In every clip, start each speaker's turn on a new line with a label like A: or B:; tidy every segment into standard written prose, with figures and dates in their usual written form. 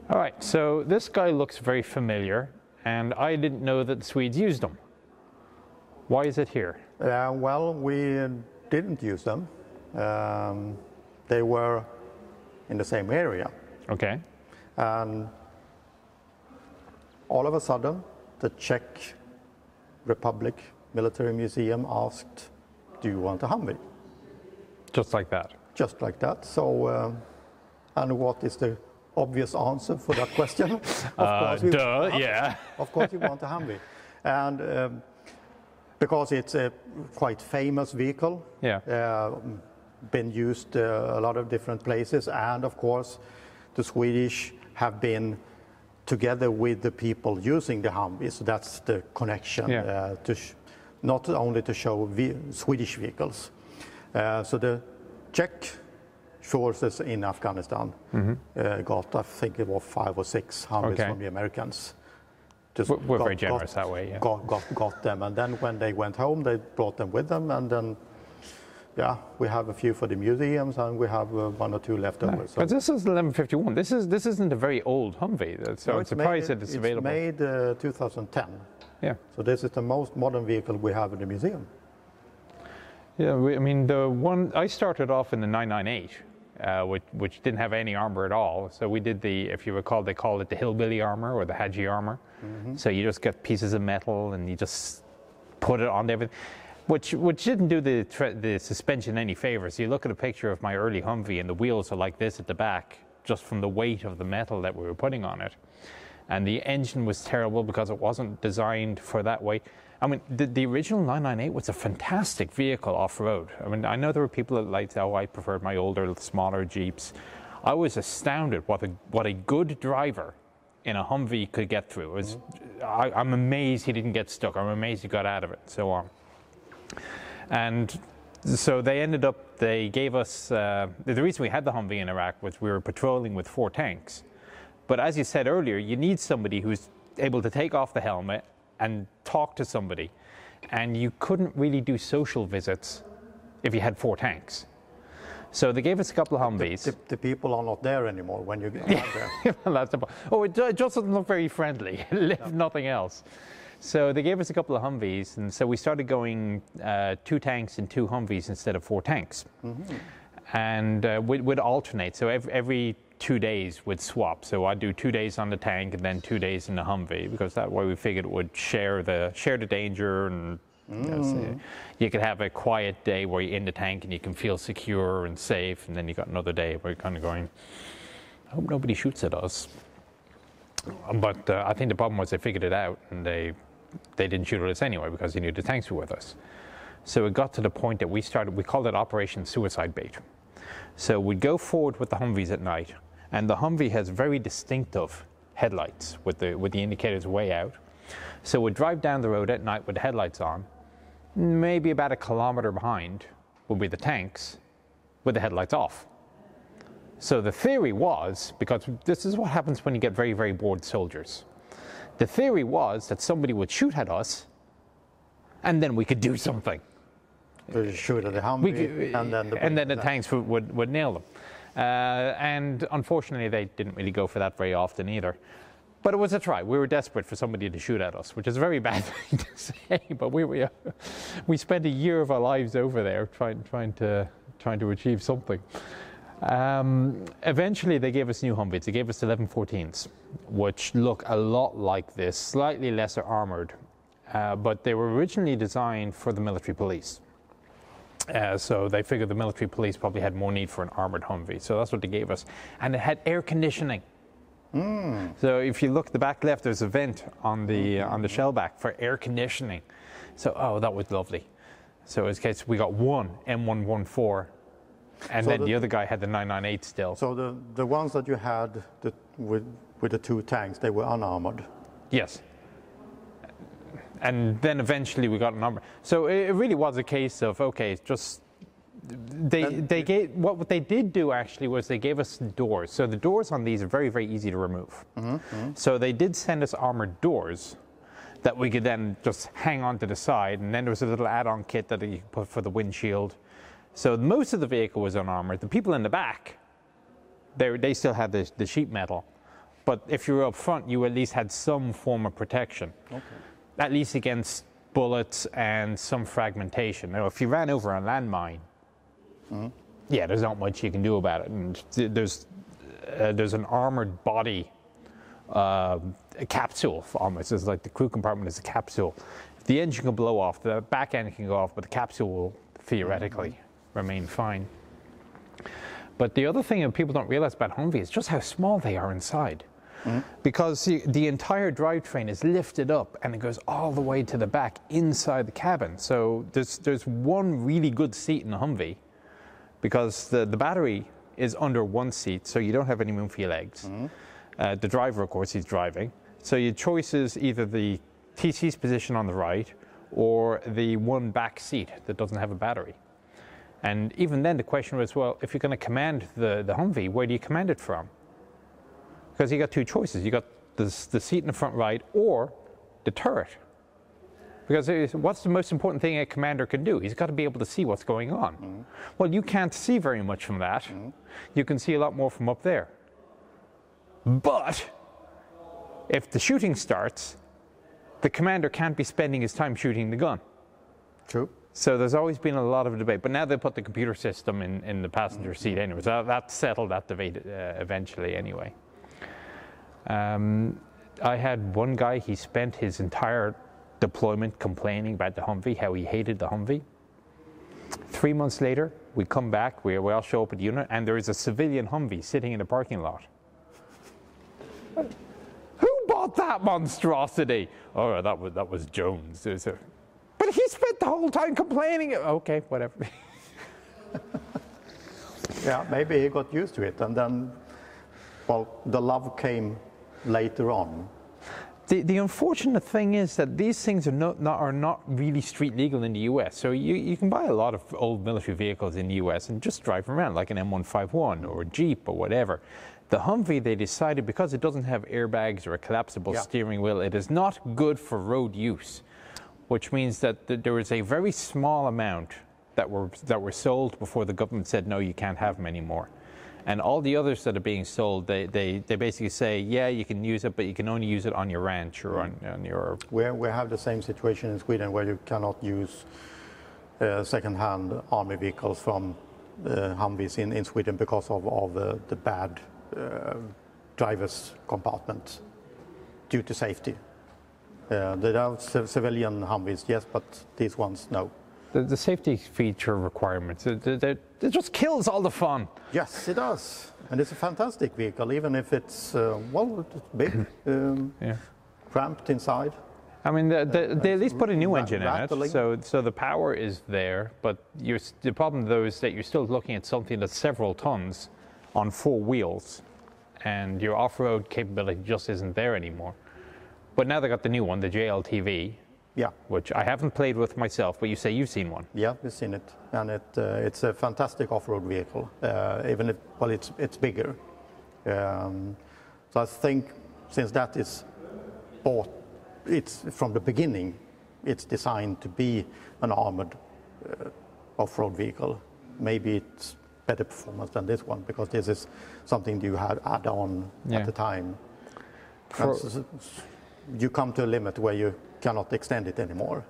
A: All right, so this guy looks very familiar, and I didn't know that the Swedes used them. Why is it here?
B: Well, we didn't use them. They were in the same area.
A: Okay.
B: And all of a sudden, the Czech Republic Military Museum asked, do you want a Humvee?
A: Just like that?
B: Just like that. So, and what is the obvious answer for that question? Of course,
A: Of
B: course you want a Humvee. And because it's a quite famous vehicle, been used a lot of different places, and of course the Swedish have been together with the people using the Humvee, so that's the connection, not only to show Swedish vehicles. So the Czech forces in Afghanistan got, I think it was 5 or 6 Humvees from the Americans.
A: We're very generous that way. Yeah.
B: Got them, and then when they went home, they brought them with them, and then we have a few for the museums, and we have 1 or 2 left over. So.
A: But this is 1151. This isn't a very old Humvee, so I'm surprised that it's available.
B: It's made 2010.
A: Yeah.
B: So this is the most modern vehicle we have in the museum.
A: Yeah, I mean the one I started off in the 998, which didn't have any armor at all. So we did the, if you recall, they called it the hillbilly armor or the Hadji armor. So you just get pieces of metal and you just put it on everything. Which didn't do the suspension any favors. You look at a picture of my early Humvee and the wheels are like this at the back, just from the weight of the metal that we were putting on it. And the engine was terrible because it wasn't designed for that weight. I mean, the original 998 was a fantastic vehicle off-road. I mean, I know there were people that liked, I preferred my older, smaller Jeeps. I was astounded what a good driver in a Humvee could get through. It was, I'm amazed he didn't get stuck. I'm amazed he got out of it, and so on. And so they gave us, the reason we had the Humvee in Iraq was we were patrolling with 4 tanks. But as you said earlier, you need somebody who's able to take off the helmet and talk to somebody. And you couldn't really do social visits if you had 4 tanks. So they gave us a couple of Humvees.
B: The people are not there anymore when you get out there.
A: Well, that's it just doesn't look very friendly, if nothing else. So they gave us a couple of Humvees, and so we started going 2 tanks and 2 Humvees instead of 4 tanks. And we'd alternate, so every 2 days we'd swap. So I'd do 2 days on the tank and then 2 days in the Humvee, because that way we figured it would share the danger, and so you could have a quiet day where you're in the tank and you can feel secure and safe, and then you got another day where you're kind of going, I hope nobody shoots at us. But I think the problem was they figured it out, and they didn't shoot at us anyway because they knew the tanks were with us. So it got to the point that we called it Operation Suicide Bait. So we'd go forward with the Humvees at night, and the Humvee has very distinctive headlights with the indicators way out. So we'd drive down the road at night with the headlights on. Maybe about 1 kilometer behind would be the tanks with the headlights off. So the theory was, because this is what happens when you get very, very bored soldiers. The theory was that somebody would shoot at us, and then we could do something.
B: Shoot at the Humvee,
A: and then the tanks would nail them. And unfortunately, they didn't really go for that very often either. But it was a try. We were desperate for somebody to shoot at us, which is a very bad thing to say. But we spent a year of our lives over there trying to achieve something. Eventually, they gave us new Humvees. They gave us 1114s, which look a lot like this, slightly lesser armored, but they were originally designed for the military police. So they figured the military police probably had more need for an armored Humvee. So that's what they gave us. And it had air conditioning. So if you look at the back left, there's a vent on the shell back for air conditioning. So, that was lovely. So in case we got one M114, and then the other guy had the 998 still.
B: So the ones that you had with the 2 tanks, they were unarmored?
A: Yes. And then eventually we got an armor. So it really was a case of, okay, just what they did do actually was they gave us doors. So the doors on these are very, very easy to remove. So they did send us armored doors that we could then just hang on to the side, and then there was a little add-on kit that you could put for the windshield. So most of the vehicle was unarmored. The people in the back, they still had the sheet metal, But if you were up front, you at least had some form of protection, at least against bullets and some fragmentation. Now, if you ran over a landmine, yeah, there's not much you can do about it. And there's an armored body, a capsule almost. It's like the crew compartment is a capsule. The engine can blow off, the back end can go off, but the capsule will theoretically remain fine. But the other thing that people don't realize about Humvee is just how small they are inside. Because the entire drivetrain is lifted up and it goes all the way to the back inside the cabin. So there's one really good seat in the Humvee, because the battery is under one seat, so you don't have any room for your legs. The driver, of course, he's driving. So your choice is either the TC's position on the right or the one back seat that doesn't have a battery. And even then the question was, well, if you're going to command the Humvee, where do you command it from? Because you got two choices. You got the seat in the front right or the turret. Because what's the most important thing a commander can do? He's got to be able to see what's going on. Well, you can't see very much from that. You can see a lot more from up there. But if the shooting starts, the commander can't be spending his time shooting the gun.
B: True. So
A: there's always been a lot of debate. But now they put the computer system in the passenger seat anyway. So that settled that debate eventually anyway. I had one guy, he spent his entire deployment complaining about the Humvee, how he hated the Humvee. 3 months later, we come back, we all show up at the unit, and there is a civilian Humvee sitting in the parking lot. Who bought that monstrosity? Oh, that was Jones. But he spent the whole time complaining. Okay, whatever.
B: Yeah, maybe he got used to it, and then, well, the love came later on.
A: The unfortunate thing is that these things are not really street legal in the US. So you can buy a lot of old military vehicles in the US and just drive around like an M151 or a Jeep or whatever. The Humvee, they decided, because it doesn't have airbags or a collapsible steering wheel, it is not good for road use, which means that there is a very small amount that were sold before the government said, no, you can't have them anymore. And all the others that are being sold, they basically say, yeah, you can use it, but you can only use it on your ranch or on your...
B: We have the same situation in Sweden, where you cannot use second-hand army vehicles from Humvees in Sweden because of the bad driver's compartment due to safety. There are civilian Humvees, yes, but these ones, no.
A: The safety feature requirements, it just kills all the fun.
B: Yes, it does. And it's a fantastic vehicle, even if it's, well, it's big, cramped inside.
A: I mean, they at least put a new engine in it, so the power is there, but the problem, though, is that you're still looking at something that's several tons on 4 wheels, and your off-road capability just isn't there anymore. But now they got the new one, the JLTV, which I haven't played with myself, but you say you've seen one.
B: Yeah, we've seen it, and it's a fantastic off-road vehicle, even if, well, it's bigger. So I think since that is bought, it's from the beginning, it's designed to be an armored off-road vehicle. Maybe it's better performance than this one, because this is something you had add on at the time. You come to a limit where you cannot extend it anymore.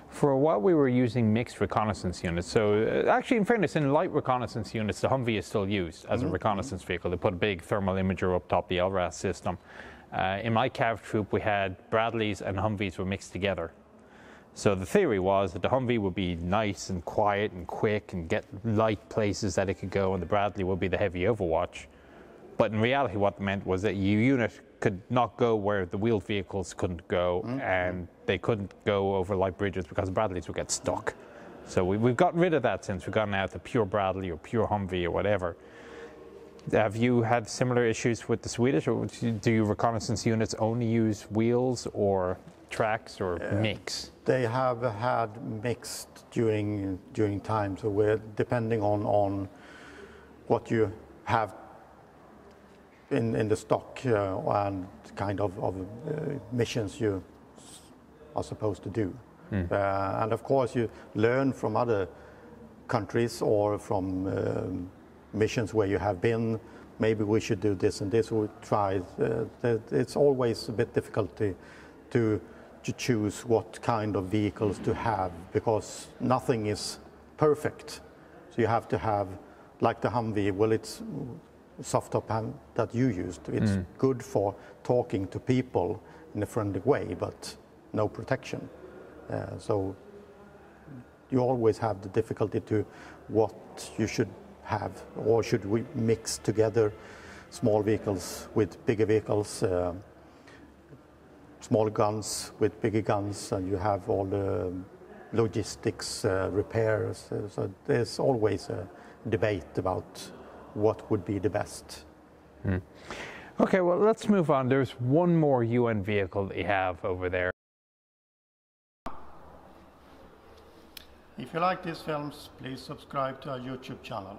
A: For a while we were using mixed reconnaissance units. So actually, in fairness, in light reconnaissance units, the Humvee is still used as a reconnaissance vehicle. They put a big thermal imager up top, the LRAS system. In my cav troop, we had Bradleys and Humvees were mixed together. So the theory was that the Humvee would be nice and quiet and quick and get light places that it could go, and the Bradley would be the heavy overwatch. But in reality, what it meant was that your unit could not go where the wheeled vehicles couldn't go, and they couldn't go over light bridges because Bradleys would get stuck. So we've gotten rid of that since we've gone out to pure Bradley or pure Humvee or whatever. Have you had similar issues with the Swedish, or do your reconnaissance units only use wheels or tracks or mix?
B: They have had mixed during time, so we're depending on what you have in the stock and kind of missions you are supposed to do. And of course you learn from other countries or from missions where you have been, maybe we should do this and this, we try. It's always a bit difficult to choose what kind of vehicles to have, because nothing is perfect. So you have to have, like the Humvee, well, it's soft top that you used. It's good for talking to people in a friendly way, but no protection. So you always have the difficulty to what you should have, or should we mix together small vehicles with bigger vehicles, small guns with bigger guns, and you have all the logistics, repairs. So there's always a debate about what would be the best.
A: Okay, well, let's move on. There's one more UN vehicle that you have over there.
B: If you like these films, please subscribe to our YouTube channel.